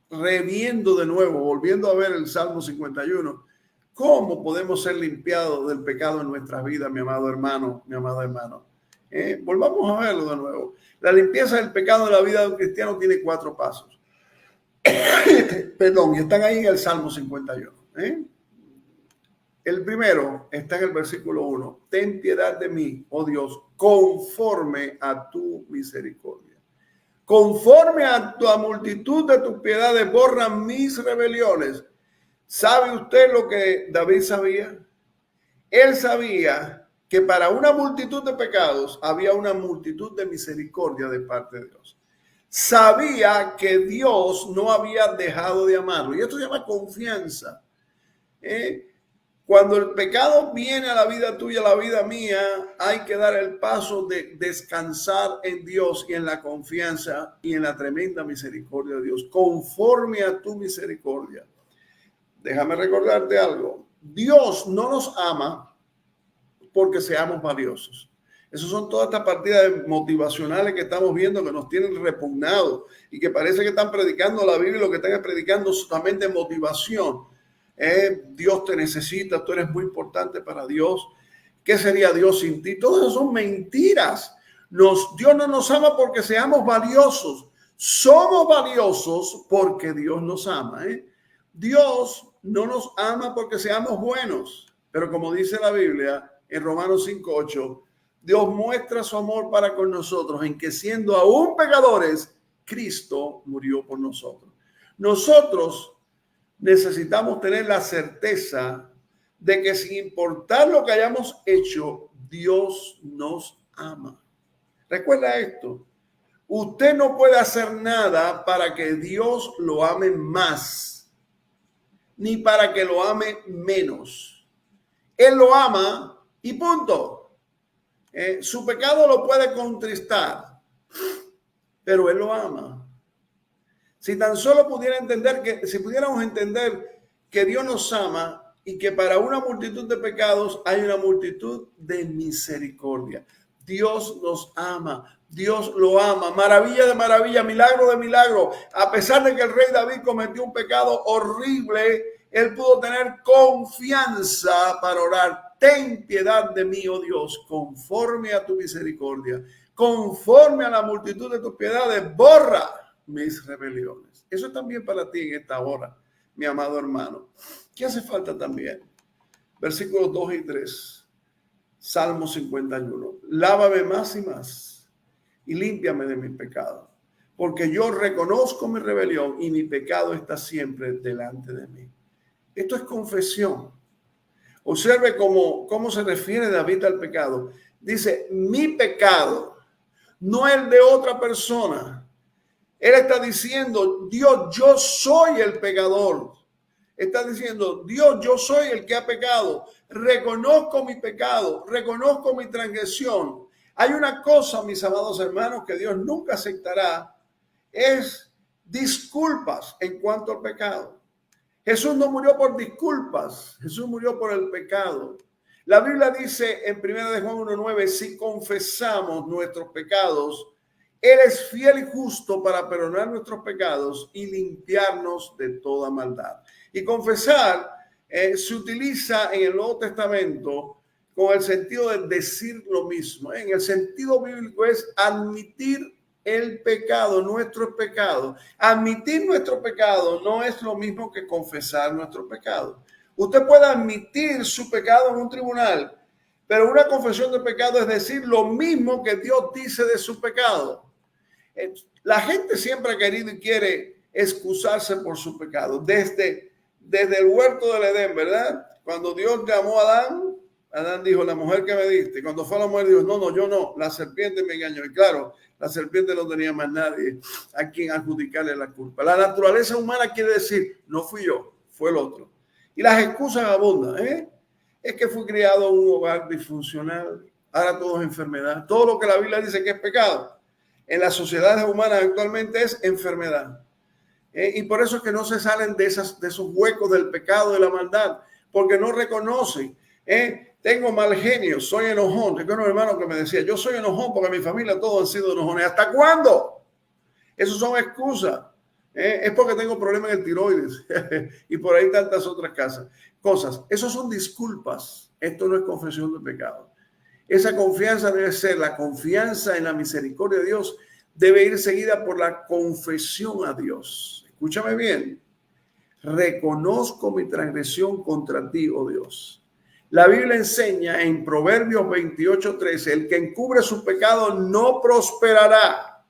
reviendo de nuevo, volviendo a ver el Salmo 51. ¿Cómo podemos ser limpiados del pecado en nuestras vidas, mi amado hermano, mi amada hermana? Volvamos a verlo de nuevo. La limpieza del pecado en la vida de un cristiano tiene 4 pasos. Perdón, y están ahí en el Salmo 51. El primero está en el versículo 1. Ten piedad de mí, oh Dios, conforme a tu misericordia. Conforme a la multitud de tus piedades, borra mis rebeliones. ¿Sabe usted lo que David sabía? Él sabía que para una multitud de pecados había una multitud de misericordia de parte de Dios. Sabía que Dios no había dejado de amarlo. Y esto se llama confianza. Cuando el pecado viene a la vida tuya, a la vida mía, hay que dar el paso de descansar en Dios y en la confianza y en la tremenda misericordia de Dios, conforme a tu misericordia. Déjame recordarte algo. Dios no nos ama porque seamos valiosos. Esas son todas estas partidas motivacionales que estamos viendo que nos tienen repugnados y que parece que están predicando la Biblia y lo que están predicando es solamente motivación. Dios te necesita, tú eres muy importante para Dios. ¿Qué sería Dios sin ti? Todas esas son mentiras. Dios no nos ama porque seamos valiosos. Somos valiosos porque Dios nos ama. Dios no nos ama porque seamos buenos. Pero como dice la Biblia en Romanos 5:8, Dios muestra su amor para con nosotros en que siendo aún pecadores, Cristo murió por nosotros. Nosotros necesitamos tener la certeza de que sin importar lo que hayamos hecho, Dios nos ama. Recuerda esto. Usted no puede hacer nada para que Dios lo ame más, ni para que lo ame menos. Él lo ama y punto. Su pecado lo puede contristar, pero Él lo ama. Si tan solo si pudiéramos entender que Dios nos ama y que para una multitud de pecados hay una multitud de misericordia. Dios nos ama, Dios lo ama, maravilla de maravilla, milagro de milagro. A pesar de que el rey David cometió un pecado horrible, él pudo tener confianza para orar. Ten piedad de mí, oh Dios, conforme a tu misericordia, conforme a la multitud de tus piedades, borra mis rebeliones. Eso es también para ti en esta hora, mi amado hermano. ¿Qué hace falta también? Versículos 2 y 3. Salmo 51. Lávame más y más y límpiame de mi pecado, porque yo reconozco mi rebelión y mi pecado está siempre delante de mí. Esto es confesión. Observe cómo se refiere David al pecado. Dice, mi pecado, no el de otra persona. Él está diciendo, Dios, yo soy el pecador. Está diciendo, Dios, yo soy el que ha pecado. Reconozco mi pecado, reconozco mi transgresión. Hay una cosa, mis amados hermanos, que Dios nunca aceptará, es disculpas en cuanto al pecado. Jesús no murió por disculpas, Jesús murió por el pecado. La Biblia dice en 1 de Juan 1:9, si confesamos nuestros pecados, Él es fiel y justo para perdonar nuestros pecados y limpiarnos de toda maldad. Y confesar se utiliza en el Nuevo Testamento con el sentido de decir lo mismo. En el sentido bíblico es admitir el pecado, nuestro pecado. Admitir nuestro pecado no es lo mismo que confesar nuestro pecado. Usted puede admitir su pecado en un tribunal, pero una confesión de pecado es decir lo mismo que Dios dice de su pecado. La gente siempre ha querido y quiere excusarse por su pecado. Desde el huerto del Edén, ¿verdad? Cuando Dios llamó a Adán, Adán dijo, la mujer que me diste. Cuando fue a la mujer dijo, no, yo no, la serpiente me engañó. Y claro, la serpiente no tenía más nadie a quien adjudicarle la culpa. La naturaleza humana quiere decir, no fui yo, fue el otro. Y las excusas abundan, Es que fui criado en un hogar disfuncional, ahora todo es enfermedad. Todo lo que la Biblia dice que es pecado, en las sociedades humanas actualmente es enfermedad. Y por eso es que no se salen de esos huecos del pecado, de la maldad, porque no reconocen. Tengo mal genio, soy enojón. Tengo un hermano que me decía, yo soy enojón porque mi familia todos han sido enojones. ¿Hasta cuándo? Esos son excusas. Es porque tengo problemas en el tiroides y por ahí tantas otras cosas. Esos son disculpas. Esto no es confesión de pecado. Esa confianza debe ser la confianza en la misericordia de Dios. Debe ir seguida por la confesión a Dios. Escúchame bien. Reconozco mi transgresión contra ti, oh Dios. La Biblia enseña en Proverbios 28:13, el que encubre su pecado no prosperará,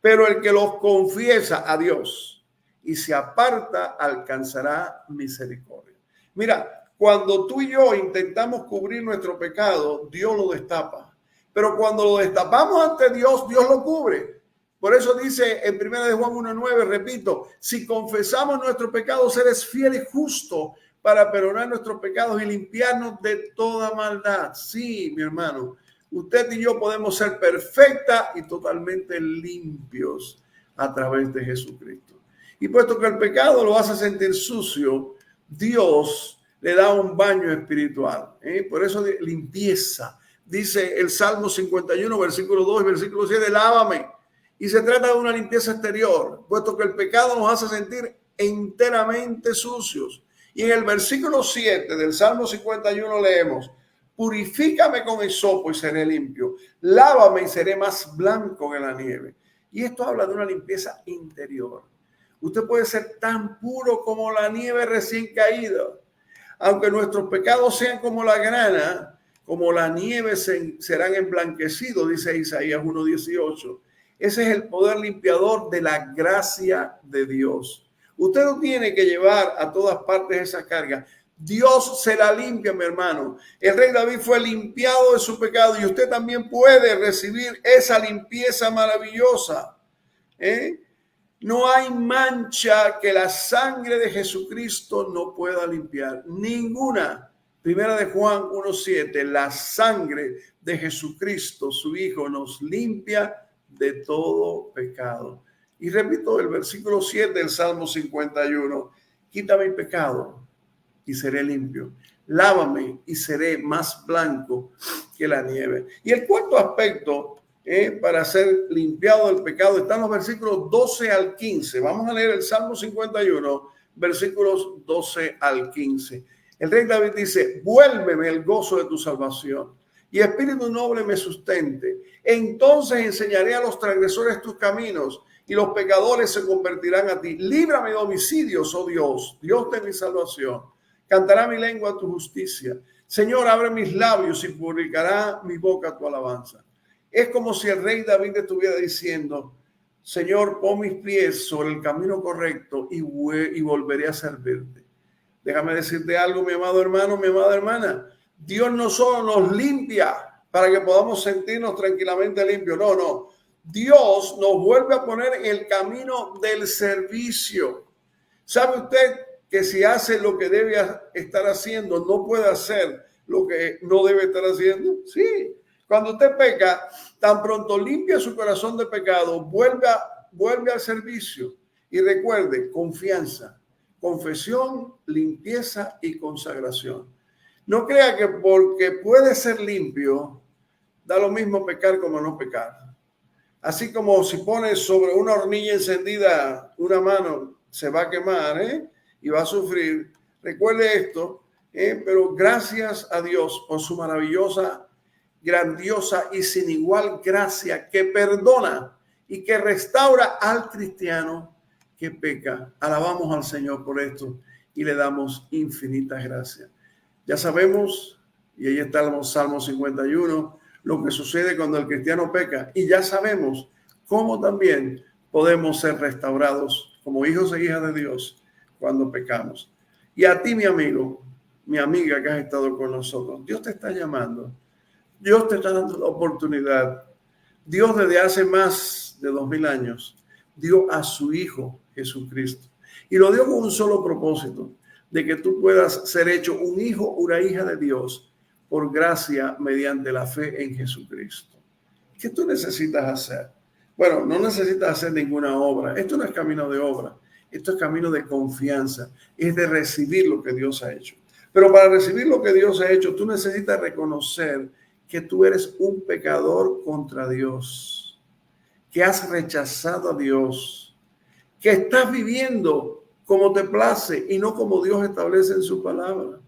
pero el que los confiesa a Dios y se aparta alcanzará misericordia. Mira, cuando tú y yo intentamos cubrir nuestro pecado, Dios lo destapa. Pero cuando lo destapamos ante Dios, Dios lo cubre. Por eso dice en 1 Juan 1:9, repito, si confesamos nuestros pecados, eres fiel y justo para perdonar nuestros pecados y limpiarnos de toda maldad. Sí, mi hermano, usted y yo podemos ser perfecta y totalmente limpios a través de Jesucristo. Y puesto que el pecado lo hace sentir sucio, Dios le da un baño espiritual. Por eso limpieza. Dice el Salmo 51, versículo 2 y versículo 7, lávame. Y se trata de una limpieza exterior, puesto que el pecado nos hace sentir enteramente sucios. Y en el versículo 7 del Salmo 51 leemos, purifícame con hisopo y seré limpio. Lávame y seré más blanco que la nieve. Y esto habla de una limpieza interior. Usted puede ser tan puro como la nieve recién caída. Aunque nuestros pecados sean como la grana, como la nieve serán emblanquecidos, dice Isaías 1:18. Ese es el poder limpiador de la gracia de Dios. Usted no tiene que llevar a todas partes esa carga. Dios se la limpia, mi hermano. El rey David fue limpiado de su pecado y usted también puede recibir esa limpieza maravillosa. No hay mancha que la sangre de Jesucristo no pueda limpiar. Ninguna. 1 Juan 1:7, la sangre de Jesucristo, su Hijo, nos limpia de todo pecado. Y repito el versículo 7 del Salmo 51. Quita mi pecado y seré limpio. Lávame y seré más blanco que la nieve. Y el cuarto aspecto para ser limpiado del pecado está en los versículos 12 al 15. Vamos a leer el Salmo 51, versículos 12 al 15. El rey David dice, vuélveme el gozo de tu salvación y espíritu noble me sustente. Entonces enseñaré a los transgresores tus caminos y los pecadores se convertirán a ti. Líbrame de homicidios, oh Dios, Dios de mi salvación. Cantará mi lengua tu justicia. Señor, abre mis labios y publicará mi boca tu alabanza. Es como si el rey David estuviera diciendo, Señor, pon mis pies sobre el camino correcto y volveré a servirte. Déjame decirte algo, mi amado hermano, mi amada hermana. Dios no solo nos limpia para que podamos sentirnos tranquilamente limpios. No. Dios nos vuelve a poner en el camino del servicio. ¿Sabe usted que si hace lo que debe estar haciendo, no puede hacer lo que no debe estar haciendo? Sí. Cuando usted peca, tan pronto limpia su corazón de pecado, vuelve al servicio. Y recuerde, confianza, confesión, limpieza y consagración. No crea que porque puede ser limpio, da lo mismo pecar como no pecar. Así como si pones sobre una hornilla encendida una mano, se va a quemar y va a sufrir. Recuerde esto, Pero gracias a Dios por su maravillosa, grandiosa y sin igual gracia que perdona y que restaura al cristiano que peca. Alabamos al Señor por esto y le damos infinitas gracias. Ya sabemos, y ahí está el Salmo 51, lo que sucede cuando el cristiano peca, y ya sabemos cómo también podemos ser restaurados como hijos e hijas de Dios cuando pecamos. Y a ti, mi amigo, mi amiga que has estado con nosotros, Dios te está llamando. Dios te está dando la oportunidad. Dios desde hace más de 2000 años dio a su Hijo Jesucristo. Y lo dio con un solo propósito, de que tú puedas ser hecho un hijo o una hija de Dios por gracia mediante la fe en Jesucristo. ¿Qué tú necesitas hacer? Bueno, no necesitas hacer ninguna obra. Esto no es camino de obra. Esto es camino de confianza. Es de recibir lo que Dios ha hecho. Pero para recibir lo que Dios ha hecho, tú necesitas reconocer que tú eres un pecador contra Dios, que has rechazado a Dios, que estás viviendo como te place y no como Dios establece en su palabra.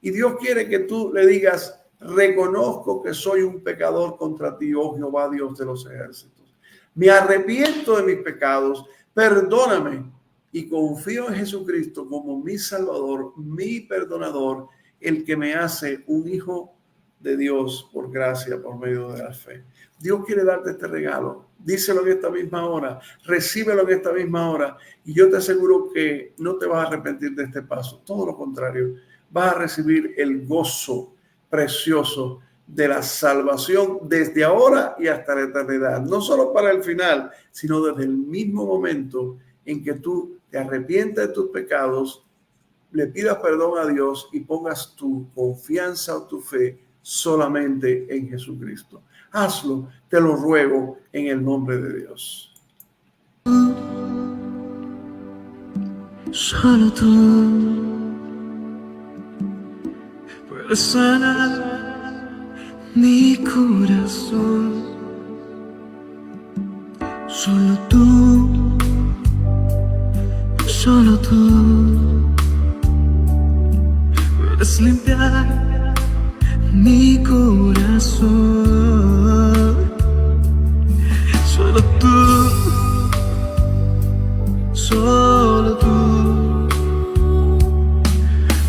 Y Dios quiere que tú le digas: reconozco que soy un pecador contra ti, oh Jehová, Dios de los ejércitos. Me arrepiento de mis pecados, perdóname, y confío en Jesucristo como mi Salvador, mi perdonador, el que me hace un hijo de Dios por gracia, por medio de la fe. Dios quiere darte este regalo. Díselo en esta misma hora, recíbelo en esta misma hora, y yo te aseguro que no te vas a arrepentir de este paso. Todo lo contrario, vas a recibir el gozo precioso de la salvación desde ahora y hasta la eternidad. No solo para el final, sino desde el mismo momento en que tú te arrepientas de tus pecados, le pidas perdón a Dios y pongas tu confianza o tu fe solamente en Jesucristo. Hazlo, te lo ruego en el nombre de Dios. Solo tú puedes sanar mi corazón. Solo tú puedes limpiar mi corazón. Solo tú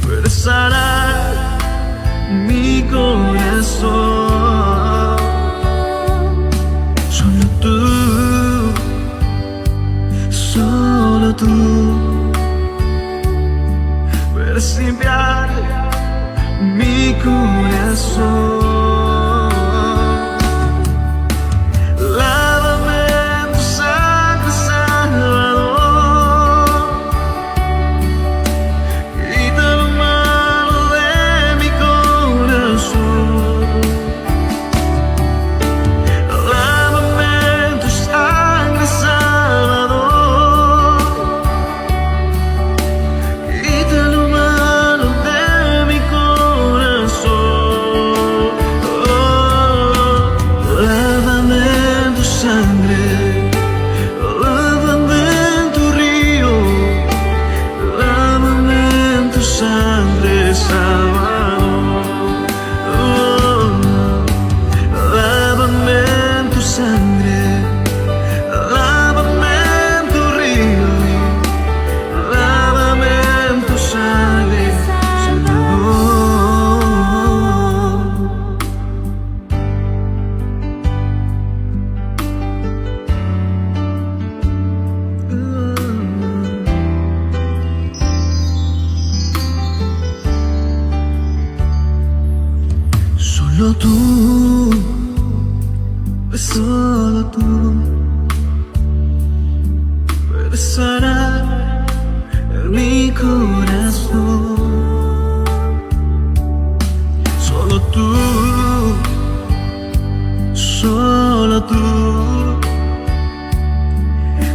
puedes sanar mi corazón. Solo tú puedes limpiar mi corazón. Solo tú puedes sanar mi corazón. Solo tú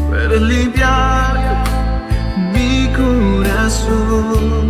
puedes limpiar mi corazón.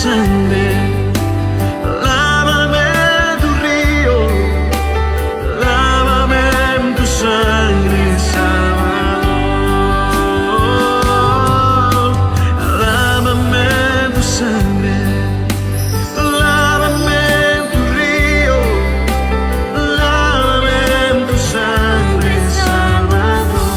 sangre, lávame en tu río, lávame en tu sangre, Salvador. Lávame en tu sangre, lávame en tu río, lávame en tu sangre, Salvador.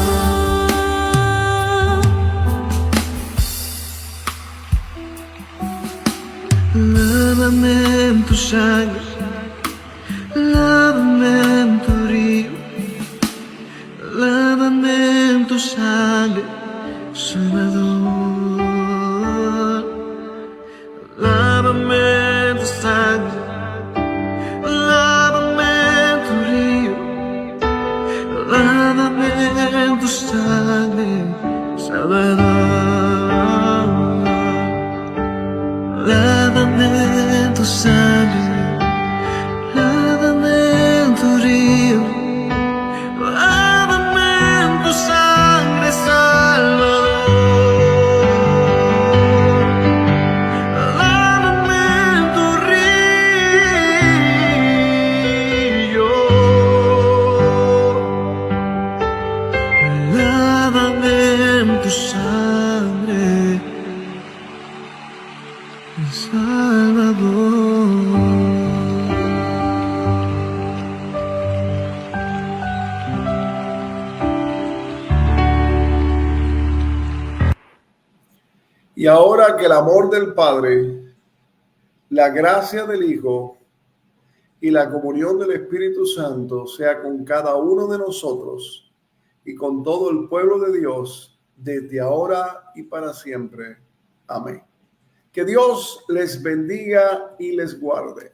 Lávame en tu sangre, lávame en tu río, lávame en tu sangre, Salvador. Lávame en tu sangre, lávame en tu río, lávame en tu sangre, Salvador. Lávame en tu sangre, lávame en tu río, lávame en tu sangre, Salvador. Lávame en tu río, lávame en tu sangre, Salvador. Y ahora que el amor del Padre, la gracia del Hijo y la comunión del Espíritu Santo sea con cada uno de nosotros y con todo el pueblo de Dios, desde ahora y para siempre. Amén. Que Dios les bendiga y les guarde.